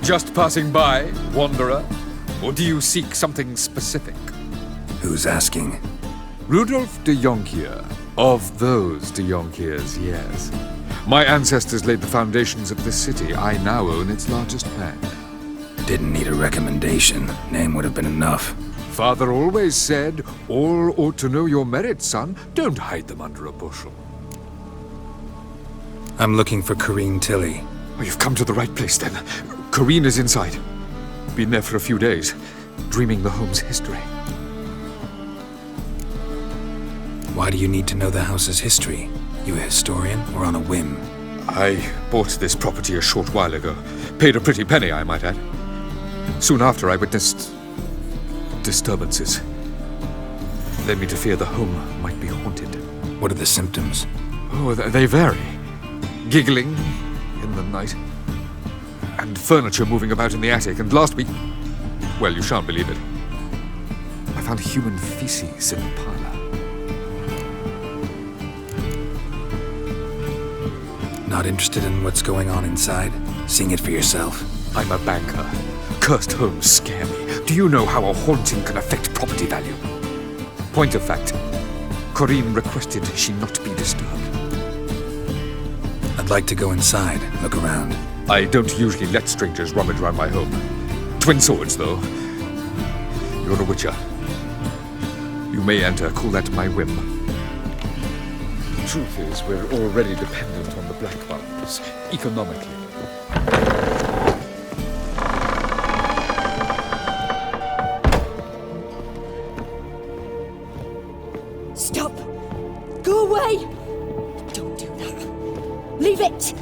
Just passing by, wanderer? Or do you seek something specific? Who's asking? Rudolf de Jonkier. Of those de Jonkiers, yes. My ancestors laid the foundations of this city. I now own its largest bank. Didn't need a recommendation. Name would have been enough. Father always said, all ought to know your merits, son. Don't hide them under a bushel. I'm looking for Corrine Tilly. Oh, you've come to the right place, then. Corrine is inside. Been there for a few days, dreaming the home's history. Why do you need to know the house's history? You a historian or on a whim? I bought this property a short while ago. Paid a pretty penny, I might add. Soon after, I witnessed disturbances. Led me to fear the home might be haunted. What are the symptoms? Oh, they vary. Giggling in the night. And furniture moving about in the attic. And last week, well, you shan't believe it, I found human feces in the parlor. Not interested in what's going on inside? Seeing it for yourself? I'm a banker. Cursed homes scare me. Do you know how a haunting can affect property value? Point of fact, Corrine requested she not be disturbed. I'd like to go inside, look around. I don't usually let strangers rummage around my home. Twin swords, though. You're a witcher. You may enter, call that my whim. Truth is, we're already dependent on the Black Ones, economically. Stop! Go away! Don't do that. Leave it!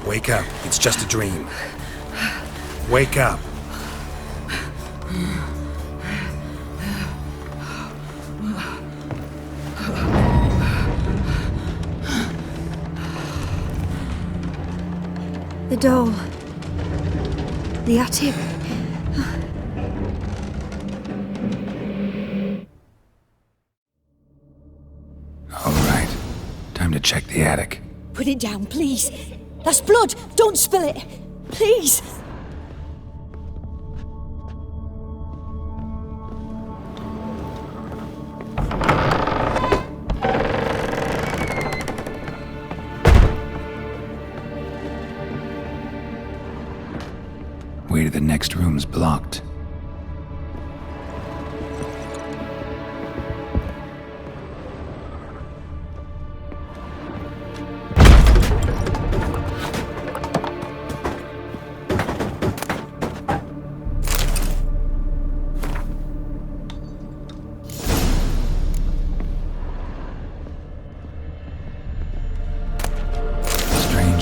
Wake up. It's just a dream. Wake up. The doll. The attic. All right. Time to check the attic. Put it down, please. That's blood! Don't spill it! Please! Way to the next room's blocked.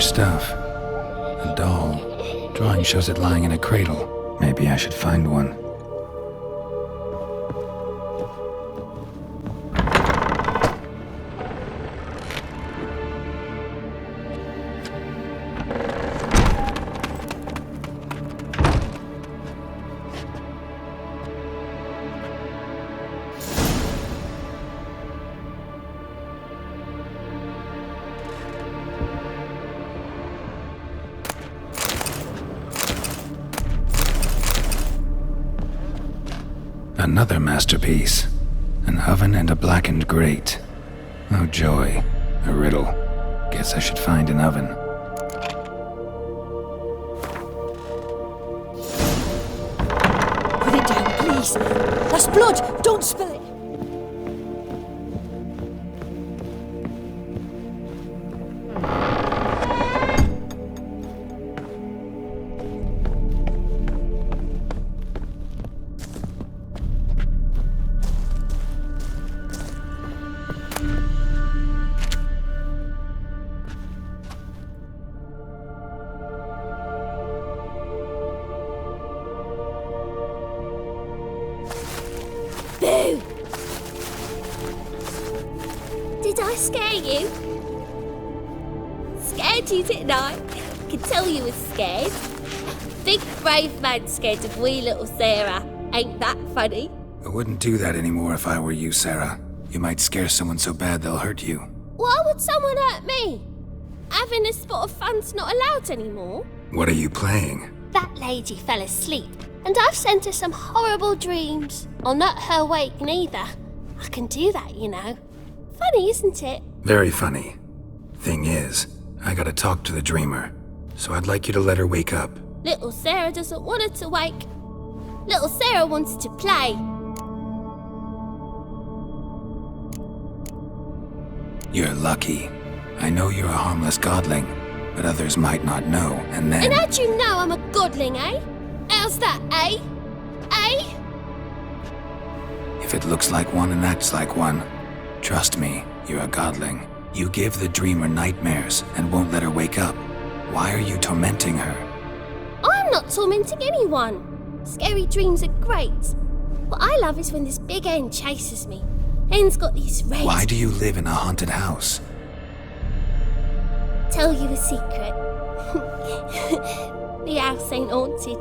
Stuff. A doll. Drawing shows it lying in a cradle. Maybe I should find one. Another masterpiece. An oven and a blackened grate. Oh joy. A riddle. Guess I should find an oven. Put it down, please. That's blood! Don't spill it! scared you, didn't I? Could tell you was scared. Big brave man scared of wee little Sarah. Ain't that funny? I wouldn't do that anymore if I were you, Sarah. You might scare someone so bad they'll hurt you. Why would someone hurt me? Having a spot of fun's not allowed anymore. What are you playing? That lady fell asleep, and I've sent her some horrible dreams. I'll not her wake neither. I can do that, you know. Funny, isn't it? Very funny. Thing is, I gotta talk to the dreamer, so I'd like you to let her wake up. Little Sarah doesn't want her to wake. Little Sarah wants to play. You're lucky. I know you're a harmless godling, but others might not know, and then... And how'd you know I'm a godling, eh? How's that, eh? Eh? If it looks like one and acts like one, trust me, you're a godling. You give the dreamer nightmares and won't let her wake up. Why are you tormenting her? I'm not tormenting anyone. Scary dreams are great. What I love is when this big hen chases me. Hen's got these red... Why do you live in a haunted house? Tell you a secret. The house ain't haunted.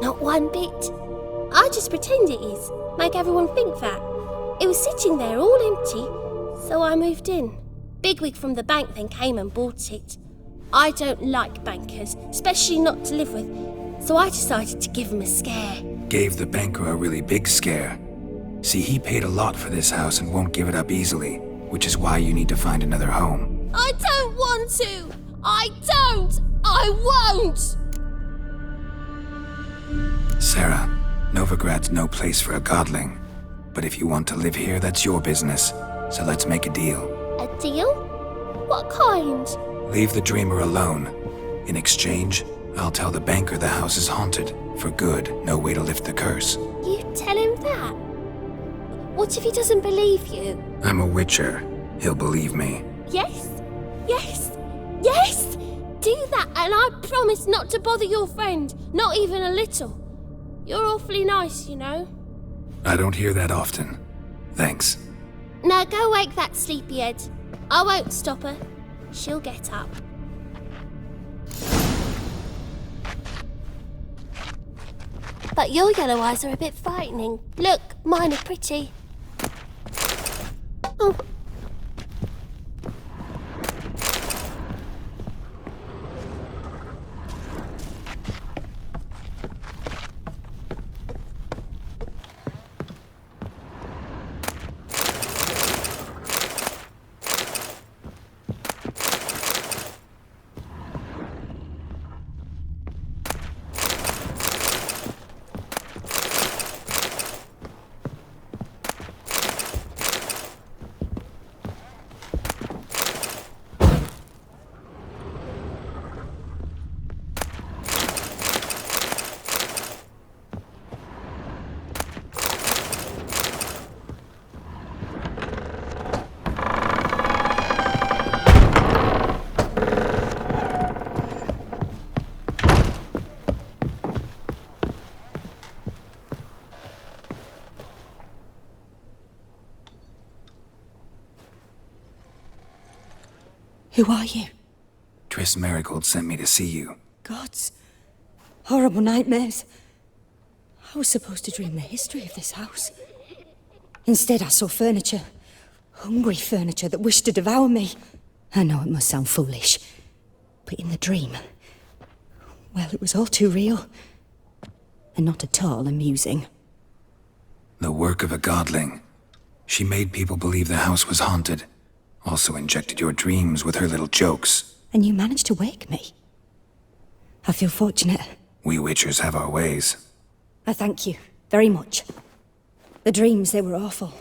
Not one bit. I just pretend it is. Make everyone think that. It was sitting there all empty, so I moved in. Bigwig from the bank then came and bought it. I don't like bankers, especially not to live with, so I decided to give him a scare. Gave the banker a really big scare. See, he paid a lot for this house and won't give it up easily, which is why you need to find another home. I don't want to! I don't! I won't! Sarah, Novigrad's no place for a godling. But if you want to live here, that's your business. So let's make a deal. A deal? What kind? Leave the dreamer alone. In exchange, I'll tell the banker the house is haunted. For good, no way to lift the curse. You tell him that? What if he doesn't believe you? I'm a witcher. He'll believe me. Yes? Yes? Yes! Do that and I promise not to bother your friend. Not even a little. You're awfully nice, you know. I don't hear that often. Thanks. Now go wake that sleepyhead. I won't stop her. She'll get up. But your yellow eyes are a bit frightening. Look, mine are pretty. Oh. Who are you? Triss Marigold sent me to see you. Gods. Horrible nightmares. I was supposed to dream the history of this house. Instead, I saw furniture. Hungry furniture that wished to devour me. I know it must sound foolish, but in the dream, well, it was all too real. And not at all amusing. The work of a godling. She made people believe the house was haunted. Also injected your dreams with her little jokes. And you managed to wake me. I feel fortunate. We witchers have our ways. I thank you very much. The dreams, they were awful.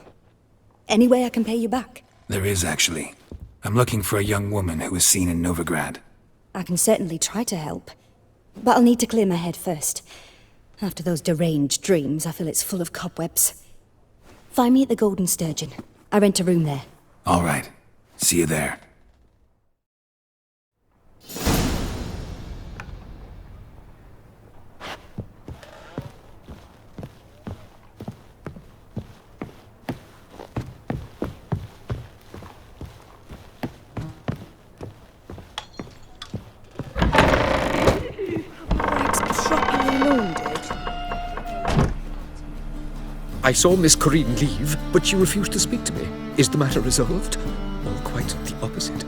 Any way I can pay you back? There is, actually. I'm looking for a young woman who was seen in Novigrad. I can certainly try to help. But I'll need to clear my head first. After those deranged dreams, I feel it's full of cobwebs. Find me at the Golden Sturgeon. I rent a room there. All right. See you there. I saw Miss Corrine leave, but she refused to speak to me. Is the matter resolved? Or quite the opposite?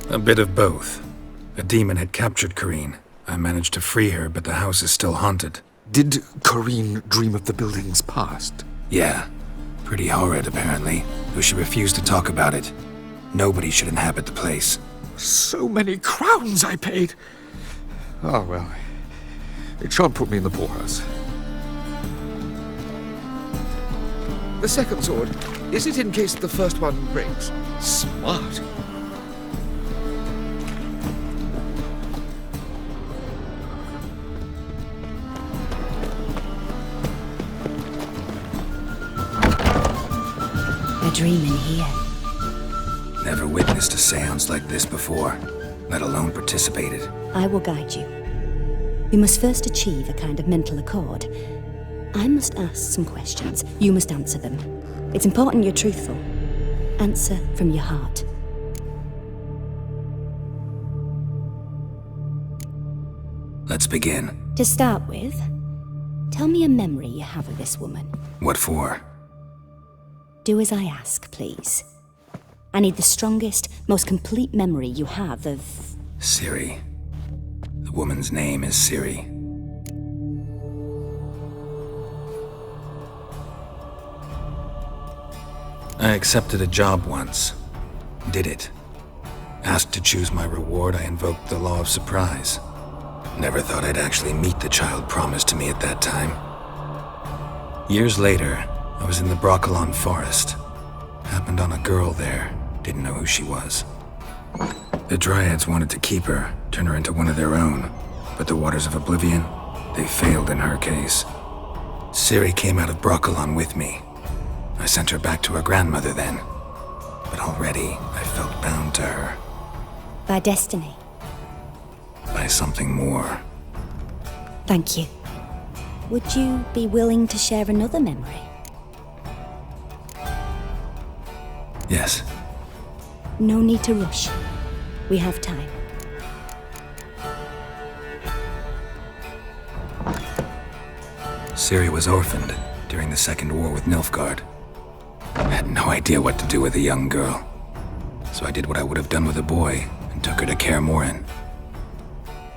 A bit of both. A demon had captured Corrine. I managed to free her, but the house is still haunted. Did Corrine dream of the building's past? Yeah. Pretty horrid, apparently, though she refused to talk about it. Nobody should inhabit the place. So many crowns I paid! Oh, well. It shan't put me in the poorhouse. The second sword, is it in case the first one breaks? Smart. A dream in here. Never witnessed a seance like this before, let alone participated. I will guide you. You must first achieve a kind of mental accord. I must ask some questions. You must answer them. It's important you're truthful. Answer from your heart. Let's begin. To start with, tell me a memory you have of this woman. What for? Do as I ask, please. I need the strongest, most complete memory you have of... Ciri. The woman's name is Ciri. I accepted a job once. Did it. Asked to choose my reward, I invoked the law of surprise. Never thought I'd actually meet the child promised to me at that time. Years later, I was in the Broccolon forest. Happened on a girl there. Didn't know who she was. The Dryads wanted to keep her, turn her into one of their own. But the Waters of Oblivion, they failed in her case. Ciri came out of Broccolon with me. I sent her back to her grandmother then. But already, I felt bound to her. By destiny. By something more. Thank you. Would you be willing to share another memory? Yes. No need to rush. We have time. Ciri was orphaned during the Second War with Nilfgaard. I had no idea what to do with a young girl. So I did what I would have done with a boy and took her to Kaer Morhen.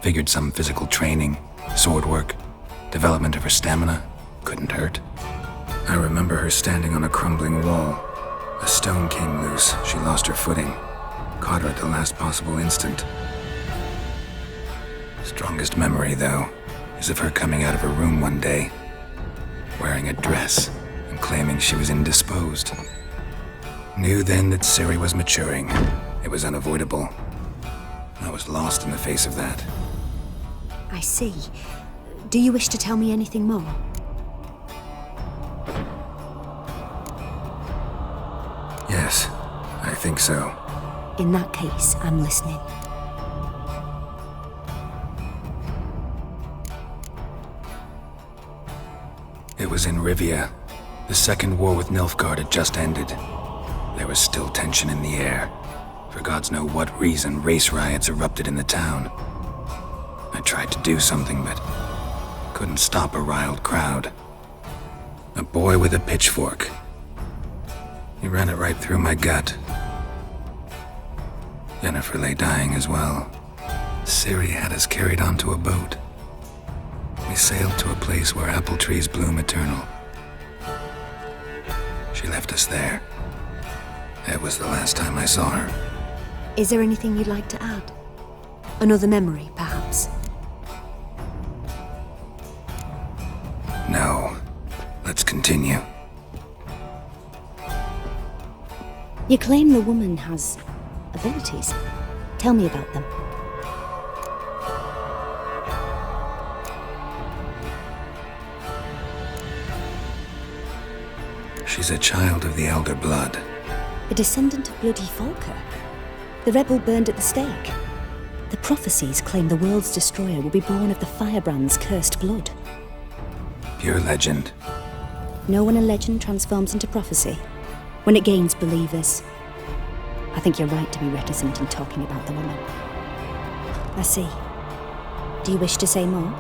Figured some physical training, sword work, development of her stamina couldn't hurt. I remember her standing on a crumbling wall. A stone came loose, she lost her footing. Caught her at the last possible instant. Strongest memory, though, is of her coming out of her room one day, wearing a dress and claiming she was indisposed. Knew then that Ciri was maturing. It was unavoidable. I was lost in the face of that. I see. Do you wish to tell me anything more? Yes, I think so. In that case, I'm listening. It was in Rivia. The Second War with Nilfgaard had just ended. There was still tension in the air. For gods know what reason, race riots erupted in the town. I tried to do something, but couldn't stop a riled crowd. A boy with a pitchfork. He ran it right through my gut. Jennifer lay dying as well. Ciri had us carried onto a boat. We sailed to a place where apple trees bloom eternal. She left us there. That was the last time I saw her. Is there anything you'd like to add? Another memory, perhaps? No. Let's continue. You claim the woman has abilities. Tell me about them. She's a child of the Elder Blood. A descendant of bloody Falker. The rebel burned at the stake. The prophecies claim the world's destroyer will be born of the firebrand's cursed blood. Pure legend. Know when a legend transforms into prophecy? When it gains believers. I think you're right to be reticent in talking about the woman. I see. Do you wish to say more?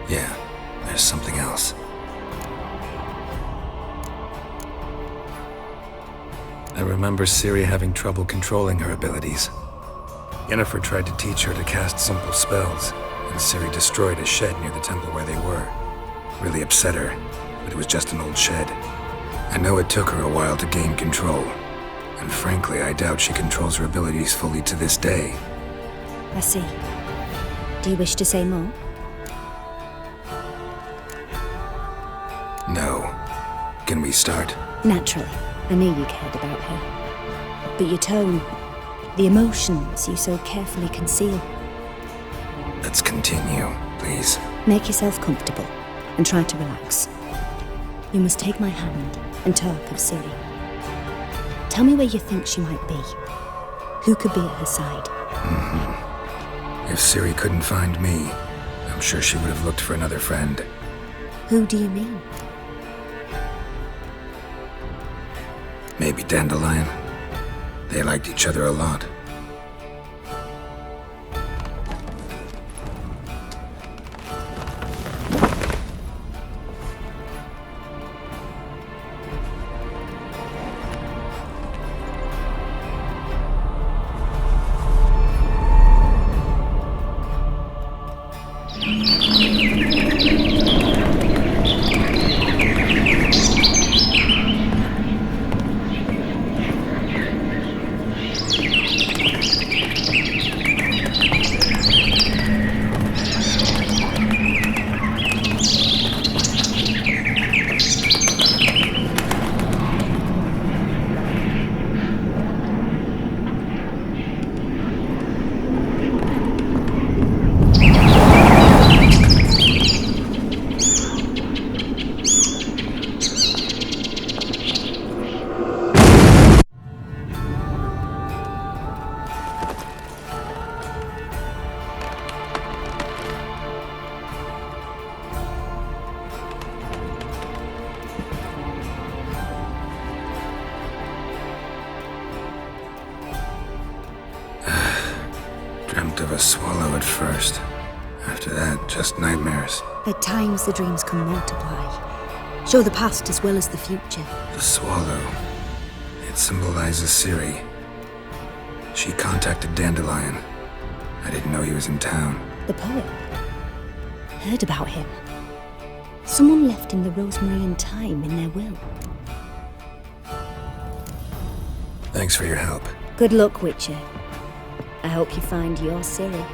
Yeah, there's something else. I remember Ciri having trouble controlling her abilities. Yennefer tried to teach her to cast simple spells, and Ciri destroyed a shed near the temple where they were. Really upset her, but it was just an old shed. I know it took her a while to gain control, and frankly, I doubt she controls her abilities fully to this day. I see. Do you wish to say more? No. Can we start? Naturally. I knew you cared about her. But your tone, the emotions you so carefully conceal. Let's continue, please. Make yourself comfortable and try to relax. You must take my hand and talk of Ciri. Tell me where you think she might be. Who could be at her side? If Ciri couldn't find me, I'm sure she would have looked for another friend. Who do you mean? Maybe Dandelion. They liked each other a lot. Dreamt of a swallow at first. After that, just nightmares. At times the dreams can multiply. Show the past as well as the future. The swallow. It symbolizes Ciri. She contacted Dandelion. I didn't know he was in town. The poet. Heard about him. Someone left him the rosemary and thyme in their will. Thanks for your help. Good luck, Witcher. I hope you find your Ciri.